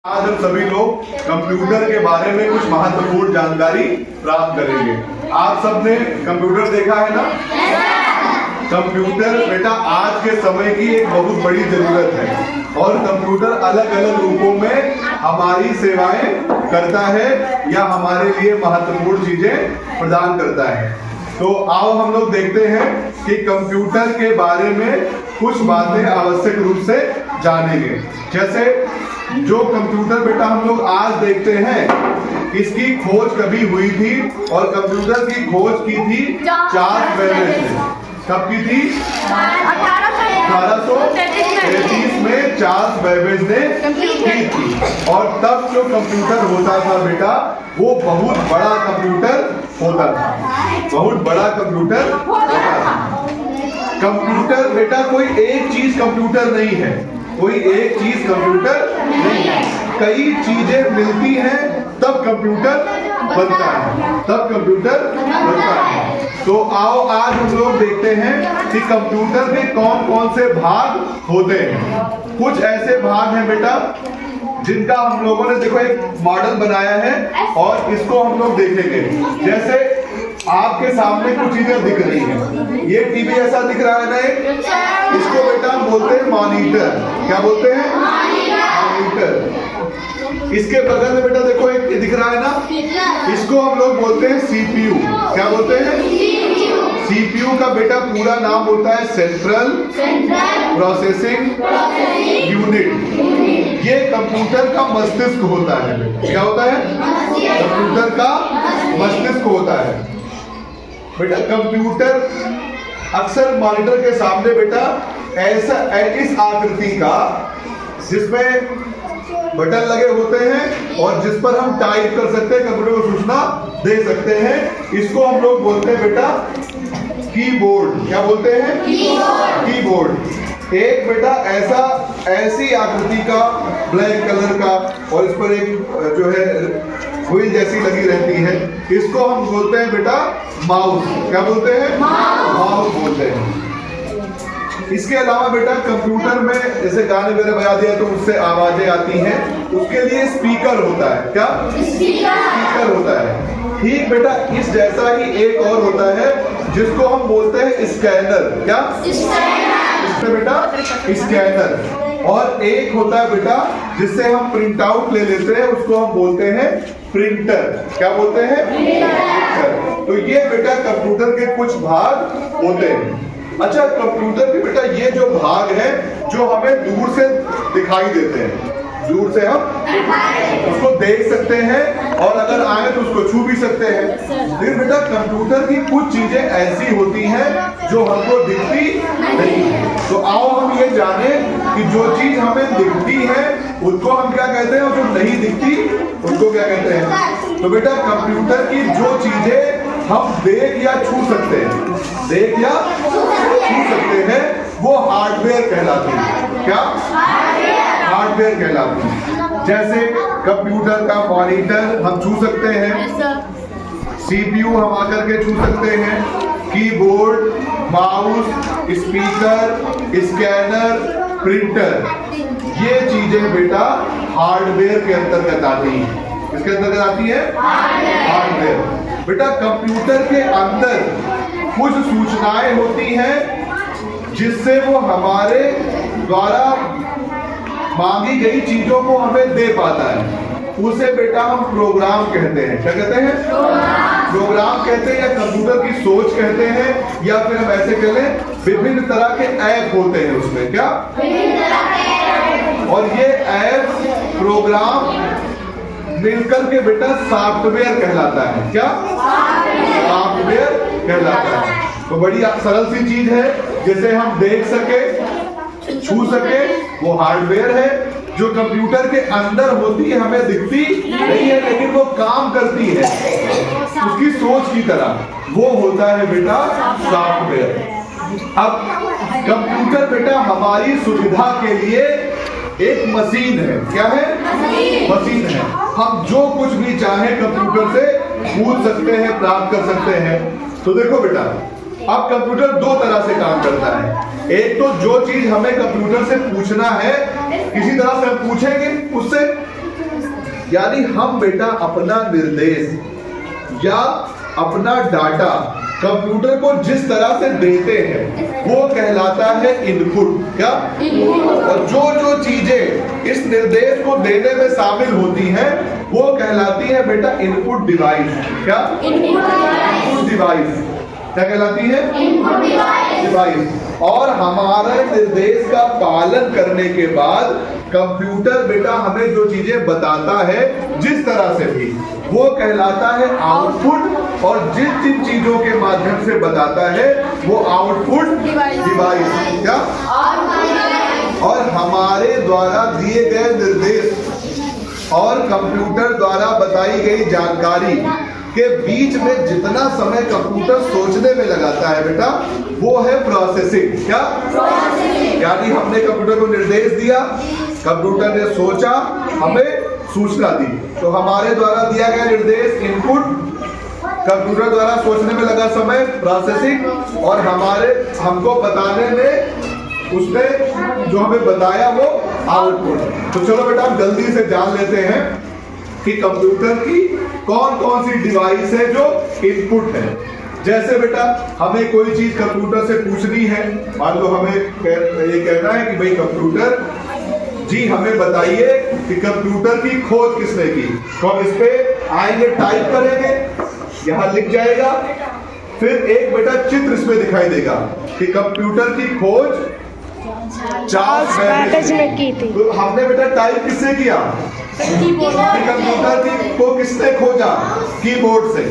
आज हम सभी लोग कंप्यूटर के बारे में कुछ महत्वपूर्ण जानकारी प्राप्त करेंगे। आप सबने कंप्यूटर देखा है ना? कंप्यूटर बेटा आज के समय की एक बहुत बड़ी जरूरत है और कंप्यूटर अलग अलग रूपों में हमारी सेवाएं करता है या हमारे लिए महत्वपूर्ण चीजें प्रदान करता है। तो आओ हम लोग देखते हैं कि कंप्यूटर के बारे में कुछ बातें आवश्यक रूप से जानेंगे। जैसे जो कंप्यूटर बेटा हम लोग आज देखते हैं, इसकी खोज कभी हुई थी और कंप्यूटर की खोज की थी चार्ल्स बेबेज ने। कब की थी? 1833 में चार्ल्स बेबेज ने की थी। और तब जो कंप्यूटर होता था बेटा, वो बहुत बड़ा कंप्यूटर होता था, बहुत बड़ा कंप्यूटर होता था। कंप्यूटर बेटा कोई एक चीज कंप्यूटर नहीं है, कोई एक चीज कंप्यूटर नहीं है, कई चीजें मिलती हैं तब कंप्यूटर बनता है, तब कंप्यूटर बनता है। तो आओ आज हम लोग देखते हैं कि कंप्यूटर के कौन कौन से भाग होते हैं। कुछ ऐसे भाग हैं बेटा जिनका हम लोगों ने देखो एक मॉडल बनाया है और इसको हम लोग देखेंगे। जैसे आपके सामने कुछ चीजें दिख रही हैं, ये टीवी ऐसा दिख रहा है ना, इसको बेटा हम बोलते हैं मॉनिटर। क्या बोलते हैं? मॉनिटर। इसके बगल में बेटा देखो एक दिख रहा है ना, इसको हम लोग बोलते हैं सीपीयू। क्या बोलते हैं? सीपीयू का बेटा पूरा नाम होता है सेंट्रल प्रोसेसिंग यूनिट। ये कंप्यूटर का मस्तिष्क होता है बेटा। क्या होता है? कंप्यूटर का मस्तिष्क होता है बेटा। कंप्यूटर अक्सर मॉनिटर के सामने बेटा ऐसा इस आकृति का, जिसमें बटन लगे होते हैं और जिस पर हम टाइप कर सकते हैं, कंप्यूटर को सूचना दे सकते हैं, इसको हम लोग बोलते हैं बेटा कीबोर्ड। क्या बोलते हैं? कीबोर्ड। एक बेटा ऐसी आकृति का ब्लैक कलर का और इस पर एक जो है व्हील जैसी लगी रहती है, इसको हम बोलते हैं बेटा माउस। क्या बोलते हैं? माउस बोलते हैं। इसके अलावा बेटा कंप्यूटर में जैसे गाने वगैरह बजा दिया तो उससे आवाजें आती हैं, उसके लिए स्पीकर होता है। क्या? स्पीकर होता है। ठीक बेटा इस जैसा ही एक और होता है जिसको हम बोलते हैं स्कैनर। क्या? इसमें बेटा स्कैनर। और एक होता है बेटा जिससे हम प्रिंट आउट ले लेते हैं, उसको हम बोलते हैं प्रिंटर। क्या बोलते हैं? प्रिंटर। तो ये बेटा कंप्यूटर के कुछ भाग होते हैं। अच्छा, कंप्यूटर के बेटा ये जो भाग है जो हमें दूर से दिखाई देते हैं, दूर से हम उसको देख सकते हैं और अगर आए तो उसको छू भी सकते हैं। फिर बेटा कंप्यूटर की कुछ चीजें ऐसी होती हैं जो हमको दिखती नहीं है। तो आओ हम ये जाने कि जो चीज हमें दिखती है उसको हम क्या कहते हैं और जो नहीं दिखती उसको क्या कहते हैं। तो बेटा कंप्यूटर की जो चीजें हम देख या छू सकते हैं, देख या छू सकते हैं, वो हार्डवेयर कहलाती है। क्या? हार्डवेयर कहलाती है। जैसे कंप्यूटर का मॉनिटर हम छू सकते हैं, सीपीयू हम आकर के छू सकते हैं, keyboard, mouse, speaker, scanner, printer, ये चीजें बेटा हार्डवेयर के अंतर्गत आती हैं। इसके अंतर्गत आती है हार्डवेयर। बेटा कंप्यूटर के अंदर कुछ सूचनाएं होती हैं जिससे वो हमारे द्वारा मांगी गई चीजों को हमें दे पाता है, उसे बेटा हम प्रोग्राम कहते हैं। क्या कहते हैं? प्रोग्राम कहते हैं, या कंप्यूटर की सोच कहते हैं, या फिर हम ऐसे कह लें विभिन्न तरह के ऐप होते हैं उसमें। क्या? और ये ऐप प्रोग्राम मिलकर के बेटा सॉफ्टवेयर कहलाता है। क्या? सॉफ्टवेयर कहलाता है। तो बड़ी सरल सी चीज है, जिसे हम देख सके, छू सके, वो हार्डवेयर है। जो कंप्यूटर के अंदर होती है, हमें दिखती नहीं है लेकिन वो काम करती है उसकी सोच की तरह, वो होता है बेटा सॉफ्टवेयर। अब कंप्यूटर बेटा हमारी सुविधा के लिए एक मशीन है। क्या है? मशीन है। हम जो कुछ भी चाहें कंप्यूटर से पूछ सकते हैं, प्राप्त कर सकते हैं। तो देखो बेटा अब कंप्यूटर दो तरह से काम करता है। एक तो जो चीज हमें कंप्यूटर से पूछना है, किसी तरह से हम पूछेंगे उससे, यानी हम बेटा अपना निर्देश या अपना डाटा कंप्यूटर को जिस तरह से देते हैं वो कहलाता है इनपुट। क्या इनपुट। और जो जो चीजें इस निर्देश को देने में शामिल होती हैं वो कहलाती है बेटा इनपुट डिवाइस। क्या इनपुट डिवाइस क्या कहलाती है? Input device. और हमारे निर्देश का पालन करने के बाद कंप्यूटर बेटा हमें जो चीजें बताता है जिस तरह से भी वो कहलाता है आउटपुट। और जिन जिन चीजों के माध्यम से बताता है वो आउटपुट डिवाइस। क्या? और हमारे द्वारा दिए गए निर्देश और कंप्यूटर द्वारा बताई गई जानकारी के बीच में जितना समय कंप्यूटर सोचने में लगाता है बेटा वो है प्रोसेसिंग। क्या? यानी हमने कंप्यूटर को निर्देश दिया, कंप्यूटर ने सोचा, हमें सूचना दी, तो हमारे द्वारा दिया गया निर्देश इनपुट, कंप्यूटर द्वारा सोचने में लगा समय प्रोसेसिंग, और हमको बताने में उसने जो हमें बताया वो आउटपुट। तो चलो बेटा हम जल्दी से जान लेते हैं कि कंप्यूटर की कौन कौन सी डिवाइस है जो इनपुट है। जैसे बेटा हमें कोई चीज कंप्यूटर से पूछनी है, मान लो हमें ये कहना है कि भाई कंप्यूटर जी हमें बताइए कि कंप्यूटर की खोज किसने की, तो हम इस पे आएंगे, टाइप करेंगे, यहां लिख जाएगा, फिर एक बेटा चित्र इसमें दिखाई देगा कि कंप्यूटर की खोज चार्ल्स बैबेज ने की थी। तो हमने बेटा टाइप किससे किया? कंप्यूटर को किसने खोजा? कीबोर्ड से।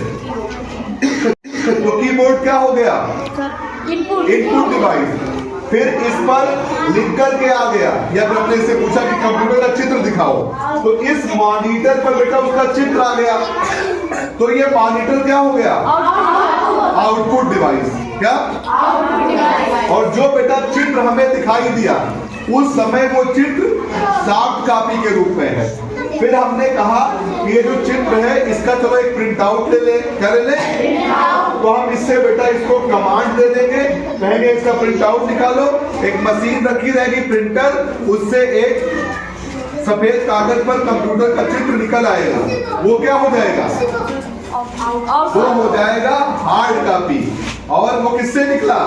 तो कीबोर्ड क्या हो गया? Input device. फिर इस पर लिख करके आ गया, या फिर हमने इससे पूछा कि कंप्यूटर का चित्र दिखाओ, तो इस मॉनिटर पर बेटा उसका चित्र आ गया, तो ये मॉनिटर क्या हो गया? Output device. क्या? और जो बेटा चित्र हमें दिखाई दिया उस समय वो चित्र सॉफ्ट कॉपी के रूप में है। फिर हमने कहा कि ये जो चित्र है इसका चलो एक प्रिंट आउट ले ले। क्या ले ले? तो हम इससे बेटा इसको कमांड दे देंगे, कहेंगे इसका प्रिंट आउट निकालो, एक मशीन रखी रहेगी प्रिंटर, उससे एक सफेद कागज पर कंप्यूटर का चित्र निकल आएगा, वो क्या हो जाएगा? वो हो जाएगा हार्ड कॉपी। और वो किससे निकला?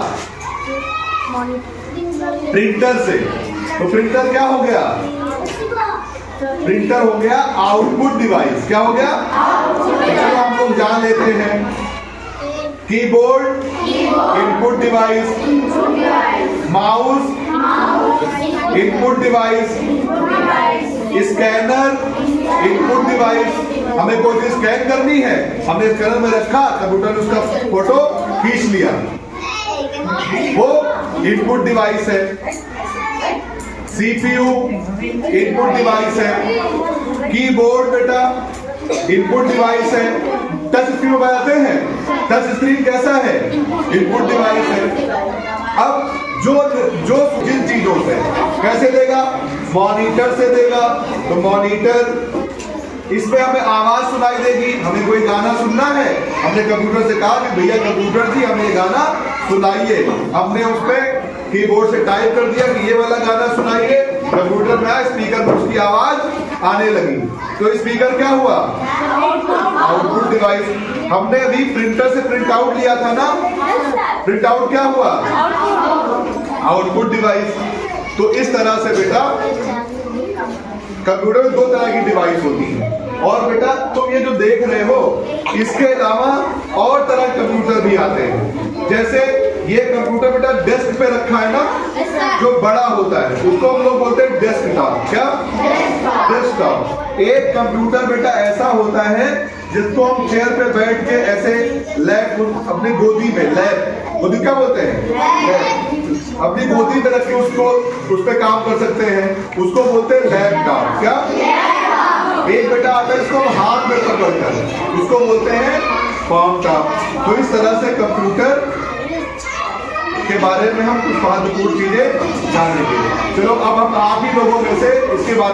प्रिंटर से। तो प्रिंटर क्या हो गया? प्रिंटर हो गया आउटपुट डिवाइस। क्या हो गया? चलो हम लोग जान लेते हैं। Keyboard input device, mouse input device, scanner input device. हमें कोई चीज स्कैन करनी है, हमने स्कैनर में रखा, कंप्यूटर ने उसका फोटो खींच लिया, वो इनपुट डिवाइस है। सीपीयू इनपुट डिवाइस है। कीबोर्ड बेटा इनपुट डिवाइस है। टच स्क्रीन बनाते हैं, टच स्क्रीन कैसा है? इनपुट डिवाइस है। अब जो जिन चीजों से कैसे देगा? मॉनिटर से देगा, तो मॉनिटर इसमें हमें आवाज सुनाई देगी, हमें कोई गाना सुनना है, हमने कंप्यूटर से कहा कि भैया कंप्यूटर जी हमें ये गाना सुनाइए, हमने उस पे कीबोर्ड से टाइप कर दिया कि ये वाला गाना सुनाइए, कंप्यूटर में आया, स्पीकर में उसकी आवाज आने लगी, तो स्पीकर क्या हुआ? Output device. हमने अभी प्रिंटर से प्रिंट आउट लिया था ना, प्रिंट आउट क्या हुआ? Output device. तो इस तरह से बेटा कंप्यूटर में दो तरह की डिवाइस होती है। और बेटा तुम ये जो देख रहे हो इसके अलावा और तरह के कंप्यूटर भी आते हैं। जैसे ये कंप्यूटर बेटा डेस्क पे रखा है ना, जो बड़ा होता है उसको हम लोग बोलते हैं डेस्कटॉप। क्या? डेस्कटॉप। एक कंप्यूटर बेटा ऐसा होता है जिसको हम चेयर पे बैठ के ऐसे लैप अपनी गोदी में, लैप गोदी क्या बोलते हैं, अपनी गोदी में रख के उसको उस पर काम कर सकते हैं, उसको बोलते हैं लैपटॉप। क्या? एक बेटा आता है इसको हाथ में पकड़कर, उसको बोलते हैं पाम टॉप। तो इस तरह से कंप्यूटर के बारे में हम कुछ महत्वपूर्ण चीजें जानेंगे। चलो अब हम आप ही लोगों में से इसके बारे